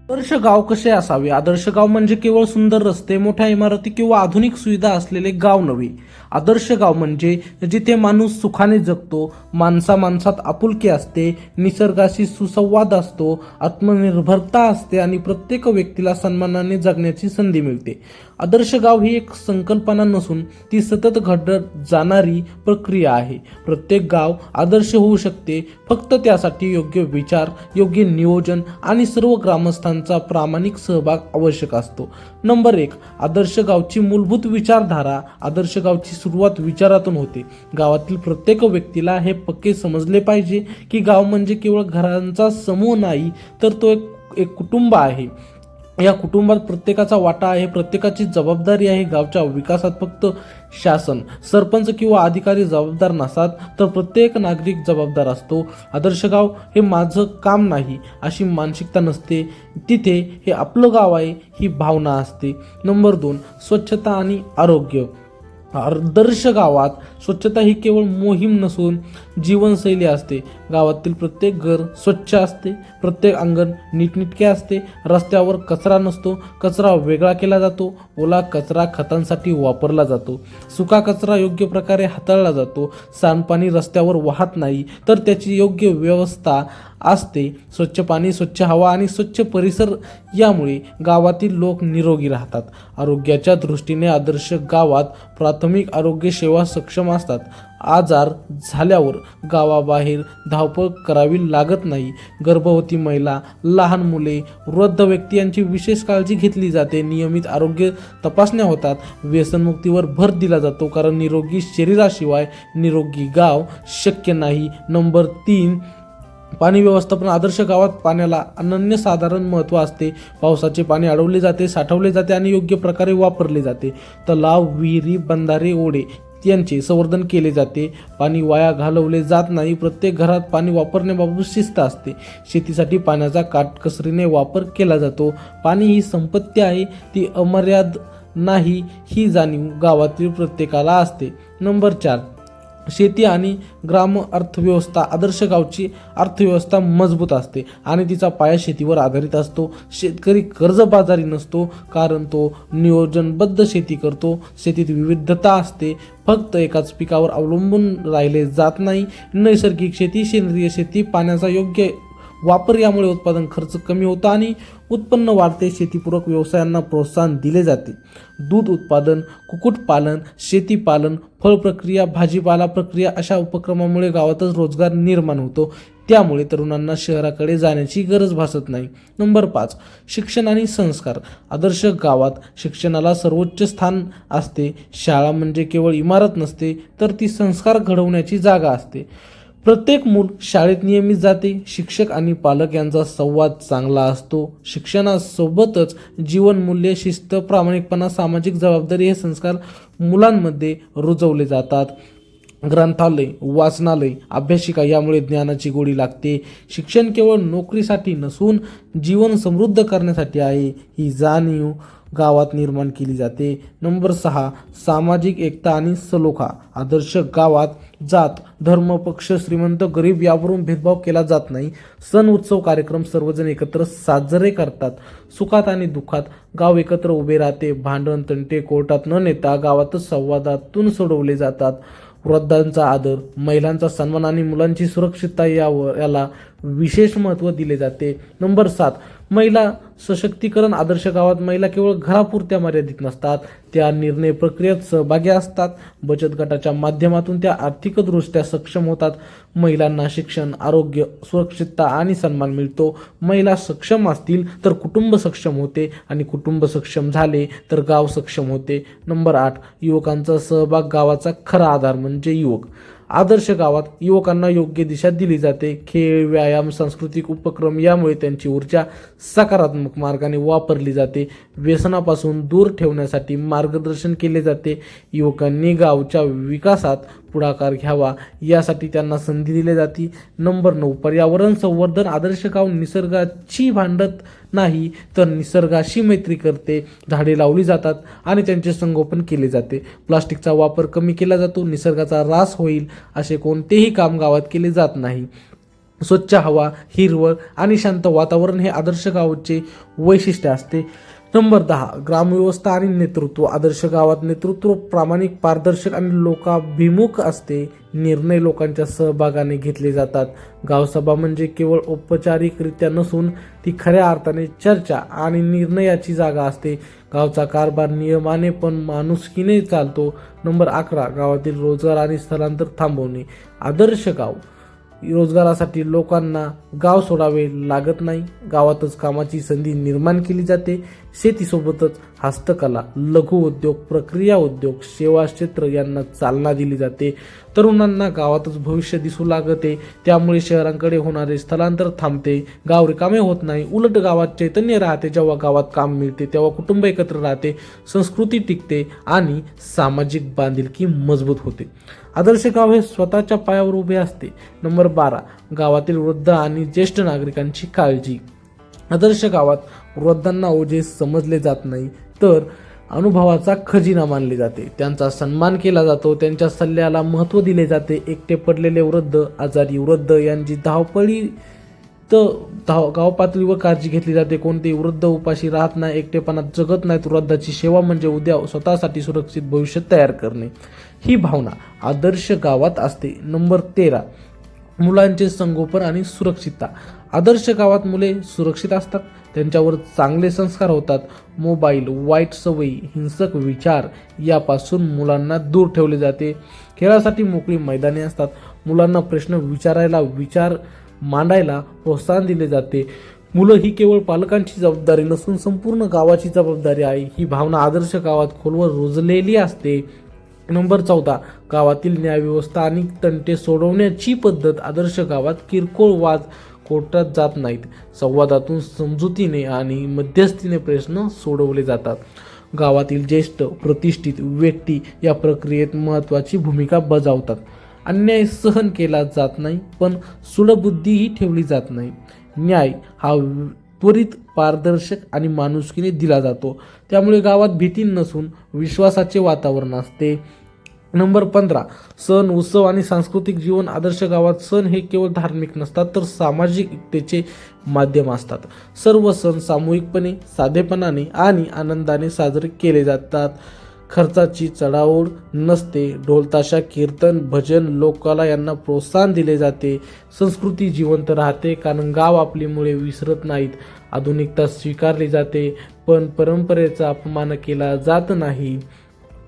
आदर्श गाव कसे असावे? आदर्श गाव म्हणजे केवळ सुंदर रस्ते, मोठ्या इमारती किंवा आधुनिक सुविधा असलेले गाव नव्हे. आदर्श गाव म्हणजे जिथे माणूस सुखाने जगतो, माणसात आपुलकी असते, निसर्गाशी सुसंवाद असतो, आत्मनिर्भरता असते आणि प्रत्येक व्यक्तीला सन्मानाने जगण्याची संधी मिळते. आदर्श गाव ही एक संकल्पना नसून ती सतत घडत जाणारी प्रक्रिया आहे. प्रत्येक गाव आदर्श होऊ शकते, फक्त त्यासाठी योग्य विचार, योग्य नियोजन आणि सर्व ग्रामस्थांचा प्रामाणिक सहभाग आवश्यक असतो. नंबर 1, आदर्श गावची मूलभूत विचारधारा. आदर्श गावची सुरुवात विचारातून होते. गावातील प्रत्येक व्यक्तीला हे पक्के समजले पाहिजे की गाव म्हणजे केवळ घरांचा समूह नाही, तर तो एक कुटुंब आहे. या कुटुंबात प्रत्येकाचा वाटा आहे, प्रत्येकाची जबाबदारी आहे. गावच्या विकासात फक्त शासन, सरपंच किंवा अधिकारी जबाबदार नसतात, तर प्रत्येक नागरिक जबाबदार असतो. आदर्श गाव हे माझं काम नाही अशी मानसिकता नसते, तिथे हे आपलं गाव आहे ही भावना असते. नंबर 2, स्वच्छता आणि आरोग्य. आदर्श गावात स्वच्छता ही केवळ मोहीम नसून जीवनशैली असते. गावातील प्रत्येक घर स्वच्छ असते, प्रत्येक अंगण नीटनेटके असते, रस्त्यावर कचरा नसतो, कचरा वेगळा केला जातो, ओला कचरा खतांसाठी वापरला जातो, सुका कचरा योग्य प्रकारे हाताळला जातो, सांडपाणी रस्त्यावर वाहत नाही तर त्याची योग्य व्यवस्था असते. स्वच्छ पाणी, स्वच्छ हवा आणि स्वच्छ परिसर यामुळे गावातील लोक निरोगी राहतात. आरोग्याच्या दृष्टीने आदर्श गावात प्राथमिक आरोग्य सेवा सक्षम असतात. आजार झाल्यावर गावाबाहेर धावपळ करावी लागत नाही. गर्भवती महिला, लहान मुले, वृद्ध व्यक्ती यांची विशेष काळजी घेतली जाते. नियमित आरोग्य तपासण्या होतात. व्यसनमुक्तीवर भर दिला जातो, कारण निरोगी शरीराशिवाय निरोगी गाव शक्य नाही. नंबर 3, पाणी व्यवस्थापन. आदर्श गावात पाण्याला अनन्यसाधारण महत्त्व असते. पावसाचे पाणी अडवले जाते, साठवले जाते आणि योग्य प्रकारे वापरले जाते. तलाव, विहिरी, बंधारे, ओढे यांचे संवर्धन केले जाते. पाणी वाया घालवले जात नाही. प्रत्येक घरात पाणी वापरण्याबाबत शिस्त असते. शेतीसाठी पाण्याचा काटकसरीने वापर केला जातो. पाणी ही संपत्ती आहे, ती अमर्याद नाही ही जाणीव गावातील प्रत्येकाला असते. नंबर 4, शेती आणि ग्राम अर्थव्यवस्था. आदर्श गावची अर्थव्यवस्था मजबूत असते आणि तिचा पाया शेतीवर आधारित असतो. शेतकरी कर्जबाजारी नसतो, कारण तो नियोजनबद्ध शेती करतो. शेतीत विविधता असते, फक्त एकाच पिकावर अवलंबून राहिले जात नाही. नैसर्गिक शेती, सेंद्रिय शेती, पाण्याचा योग्य वापर यामुळे उत्पादन खर्च कमी होतो आणि उत्पन्न वाढते. शेतीपूरक व्यवसायांना प्रोत्साहन दिले जाते. दूध उत्पादन, कुक्कुटपालन, शेतीपालन, फळ प्रक्रिया, भाजीपाला प्रक्रिया अशा उपक्रमामुळे गावातच रोजगार निर्माण होतो. त्यामुळे तरुणांना शहराकडे जाण्याची गरज भासत नाही. नंबर 5, शिक्षण आणि संस्कार. आदर्श गावात शिक्षणाला सर्वोच्च स्थान असते. शाळा म्हणजे केवळ इमारत नसते, तर ती संस्कार घडवण्याची जागा असते. प्रत्येक मूल शाळेत नियमित जाते. शिक्षक आणि पालक यांचा संवाद चांगला असतो. शिक्षणासोबतच जीवनमूल्य, शिस्त, प्रामाणिकपणा, सामाजिक जबाबदारी हे संस्कार मुलांमध्ये रुजवले जातात. ग्रंथालय, वाचनालय, अभ्यासिका यामुळे ज्ञानाची गोडी लागते. शिक्षण केवळ नोकरीसाठी नसून जीवन समृद्ध करण्यासाठी आहे, ही जाणीव गावात निर्माण केली जाते. नंबर 6, सामाजिक एकता आणि सलोखा. आदर्श गावात जात, धर्म, पक्ष, श्रीमंत, गरीब यावरून भेदभाव केला जात नाही. सण, उत्सव, कार्यक्रम सर्वजण एकत्र साजरे करतात. सुखात आणि दुःखात गाव एकत्र उभे राहते. भांडण, तंटे कोर्टात न नेता गावातच संवादातून सोडवले जातात. वृद्धांचा आदर, महिलांचा सन्मान आणि मुलांची सुरक्षितता याला विशेष महत्त्व दिले जाते. नंबर 7, महिला सशक्तीकरण. आदर्श गावात महिला केवळ घरापुरत्या मर्यादित नसतात, त्या निर्णय प्रक्रियेत सहभागी असतात. बचत गटाच्या माध्यमातून त्या आर्थिकदृष्ट्या सक्षम होतात. महिलांना शिक्षण, आरोग्य, सुरक्षितता आणि सन्मान मिळतो. महिला सक्षम असतील तर कुटुंब सक्षम होते आणि कुटुंब सक्षम झाले तर गाव सक्षम होते. नंबर 8, युवकांचा सहभाग. गावाचा खरा आधार म्हणजे युवक. आदर्श गावात युवकांना योग्य दिशा दिली जाते. खेळ, व्यायाम, सांस्कृतिक उपक्रम यामुळे त्यांची ऊर्जा सकारात्मक मार्गाने वापरली जाते. व्यसनापासून दूर ठेवण्यासाठी मार्गदर्शन केले जाते. युवकांनी गावच्या विकासात पुढाकार घ्यावा यासाठी त्यांना संधी दिली जाते. नंबर 9, पर्यावरण संवर्धन. आदर्श गाव निसर्गाची भांडत नाही तर निसर्गाशी मैत्री करते. झाडे लावली जातात आणि त्यांचे संगोपन केले जाते. प्लास्टिकचा वापर कमी केला जातो. निसर्गाचा ऱ्हास होईल असे कोणतेही काम गावात केले जात नाही. स्वच्छ हवा, हिरवळ आणि शांत वातावरण हे आदर्श गावाचे वैशिष्ट्य असते. नंबर 10, ग्रामव्यवस्था आणि नेतृत्व. आदर्श गावात नेतृत्व प्रामाणिक, पारदर्शक आणि लोकाभिमुख असते. निर्णय लोकांच्या सहभागाने घेतले जातात. गावसभा म्हणजे केवळ औपचारिकरित्या नसून ती खऱ्या अर्थाने चर्चा आणि निर्णयाची जागा असते. गावचा कारभार नियमाने पण माणुसकीने चालतो. नंबर 11, गावातील रोजगार आणि स्थलांतर थांबवणे. आदर्श गाव रोजगारासाठी लोकांना गाव सोडावे लागत नाही. गावातच कामाची संधी निर्माण केली जाते. शेतीसोबतच हस्तकला, लघु उद्योग, प्रक्रिया उद्योग, सेवा क्षेत्र यांना चालना दिली जाते. तरुणांना गावातच भविष्य दिसू लागते. त्यामुळे शहरांकडे होणारे स्थलांतर थांबते. गाव रिकामे होत नाही, उलट गावात चैतन्य राहते. जेव्हा गावात काम मिळते तेव्हा कुटुंब एकत्र राहते, संस्कृती टिकते आणि सामाजिक बांधिलकी मजबूत होते. आदर्श गाव हे स्वतःच्या पायावर उभे असते. नंबर 12, गावातील वृद्ध आणि ज्येष्ठ नागरिकांची काळजी. आदर्श गावात वृद्धांना ओझे समजले जात नाही, तर अनुभवाचा खजिना मानले जाते. त्यांचा सन्मान केला जातो, त्यांच्या सल्ल्याला महत्त्व दिले जाते. एकटे पडलेले वृद्ध, आजारी वृद्ध यांची गाव पातळीवर काळजी घेतली जाते. कोणतेही वृद्ध उपाशी राहत नाही, एकटेपणात जगत नाहीत. वृद्धाची सेवा म्हणजे उद्या स्वतःसाठी सुरक्षित भविष्य तयार करणे, ही भावना आदर्श गावात असते. नंबर 13, मुलांचे संगोपन आणि सुरक्षितता. आदर्श गावात मुले सुरक्षित असतात, त्यांच्यावर चांगले संस्कार होतात. मोबाईल, वाईट सवयी, हिंसक विचार यापासून मुलांना दूर ठेवले जाते. खेळासाठी मोकळी मैदाने असतात. मुलांना प्रश्न विचारायला, विचार मांडायला प्रोत्साहन दिले जाते. मुलं ही केवळ पालकांची जबाबदारी नसून संपूर्ण गावाची जबाबदारी आहे, ही भावना आदर्श गावात खोलवर रुजलेली असते. नंबर 14, गावातील न्यायव्यवस्था आणि तंटे सोडवण्याची पद्धत. आदर्श गावात किरकोळ वाद कोर्टात जात नाहीत. संवादातून, समजुतीने आणि मध्यस्थीने प्रश्न सोडवले जातात. गावातील ज्येष्ठ प्रतिष्ठित व्यक्ती या प्रक्रियेत महत्त्वाची भूमिका बजावतात. अन्याय सहन केला जात नाही, पण सुलबुद्धीही ठेवली जात नाही. न्याय हा त्वरित, पारदर्शक आणि माणुसकीने दिला जातो. त्यामुळे गावात भीती नसून विश्वासाचे वातावरण असते. नंबर 15, सण, उत्सव आणि सांस्कृतिक जीवन. आदर्श गावात सण हे केवळ धार्मिक नसतात, तर सामाजिक एकतेचे माध्यम असतात. सर्व सण सामूहिकपणे, साधेपणाने आणि आनंदाने साजरे केले जातात. खर्चाची चढाओढ नसते. ढोलताशा, कीर्तन, भजन, लोककला यांना प्रोत्साहन दिले जाते. संस्कृती जिवंत राहते, कारण गाव आपली मुळे विसरत नाहीत. आधुनिकता स्वीकारली जाते, पण परंपरेचा अपमान केला जात नाही.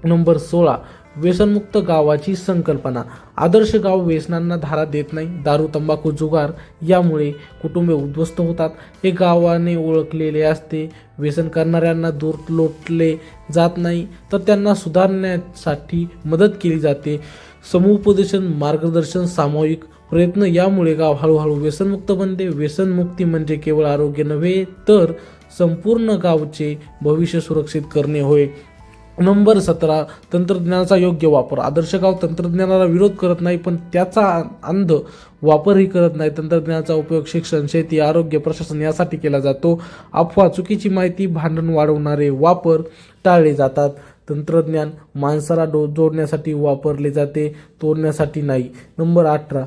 नंबर 16, व्यसनमुक्त गावाची संकल्पना. आदर्श गाव व्यसनांना धारा देत नाही. दारू, तंबाखू, जुगार यामुळे कुटुंबे उद्ध्वस्त होतात, हे गावाने ओळखलेले असते. व्यसन करणाऱ्यांना दूर लोटले जात नाही, तर त्यांना सुधारण्यासाठी मदत केली जाते. समुपदेशन, मार्गदर्शन, सामूहिक प्रयत्न यामुळे गाव हळूहळू व्यसनमुक्त बनते. व्यसनमुक्ती म्हणजे केवळ आरोग्य नव्हे, तर संपूर्ण गावचे भविष्य सुरक्षित करणे होय. नंबर 17, तंत्रज्ञानाचा योग्य वापर. आदर्श गाव तंत्रज्ञानाला विरोध करत नाही, पण त्याचा अंध वापरही करत नाही. तंत्रज्ञानाचा उपयोग शिक्षण, शेती, आरोग्य, प्रशासन यासाठी केला जातो. अफवा, चुकीची माहिती, भांडण वाढवणारे वापर टाळले जातात. तंत्रज्ञान माणसाला जोडण्यासाठी वापरले जाते, तोडण्यासाठी नाही. नंबर 18,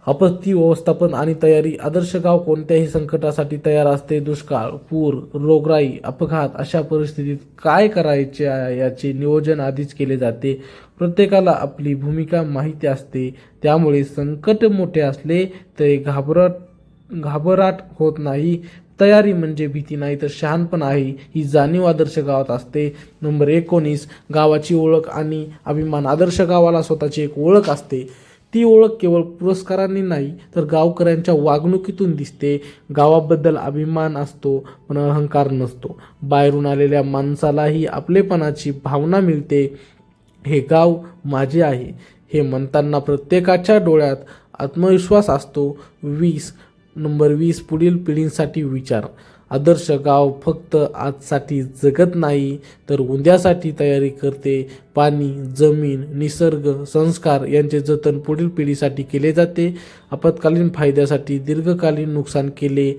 आपत्ती व्यवस्थापन आणि तयारी. आदर्श गाव कोणत्याही संकटासाठी तयार असते. दुष्काळ, पूर, रोगराई, अपघात अशा परिस्थितीत काय करायचे याचे नियोजन आधीच केले जाते. प्रत्येकाला आपली भूमिका माहिती असते, त्यामुळे संकट मोठे असले तरी घाबरट होत नाही. तयारी म्हणजे भीती नाही, तर शहाणपण आहे, ही जाणीव आदर्श गावात असते. नंबर 19, गावाची ओळख आणि अभिमान. आदर्श गावाला स्वतःची एक ओळख असते. ती ओळख केवळ पुरस्कारांनी नाही, तर गावकऱ्यांच्या वागणुकीतून दिसते. गावाबद्दल अभिमान असतो, पण अहंकार नसतो. बाहेरून आलेल्या माणसालाही आपलेपणाची भावना मिळते. हे गाव माझे आहे हे म्हणताना प्रत्येकाच्या डोळ्यात आत्मविश्वास असतो. नंबर 20, पुढील पिढींसाठी विचार. आदर्श गाव फक्त आजसाठी जगत नाही, तर उद्यासाठी तयारी करते. पाणी, जमीन, निसर्ग, संस्कार यांचे जतन पुढील पिढीसाठी केले जाते. आपत्कालीन फायद्यासाठी दीर्घकालीन नुकसान केले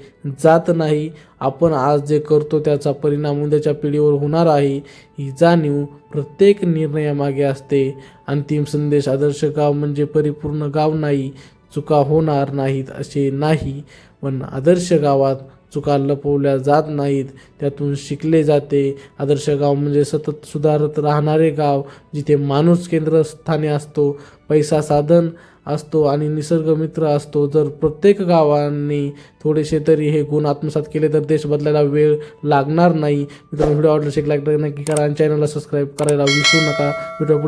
जात नाही. आपण आज जे करतो त्याचा परिणाम उद्याच्या पिढीवर होणार आहे, ही जाणीव प्रत्येक निर्णयामागे असते. अंतिम संदेश. आदर्श गाव म्हणजे परिपूर्ण गाव नाही, चुका होणार नाहीत असे नाही, पण आदर्श गावात चुका लपवल्या जात नाहीत, त्यातून शिकले जाते. आदर्श गाव म्हणजे सतत सुधारत राहणारे गाव, जिथे माणूस केंद्रस्थानी असतो, पैसा साधन असतो आणि निसर्ग मित्र असतो. जर प्रत्येक गावांनी थोडेसे तरी हे गुण आत्मसात केले तर देश बदलायला वेळ लागणार नाही. मित्रांनो, व्हिडिओ आवडल्यास एक लाईक नक्की करा आणि चॅनलला सबस्क्राईब करायला विसरू नका. व्हिडिओ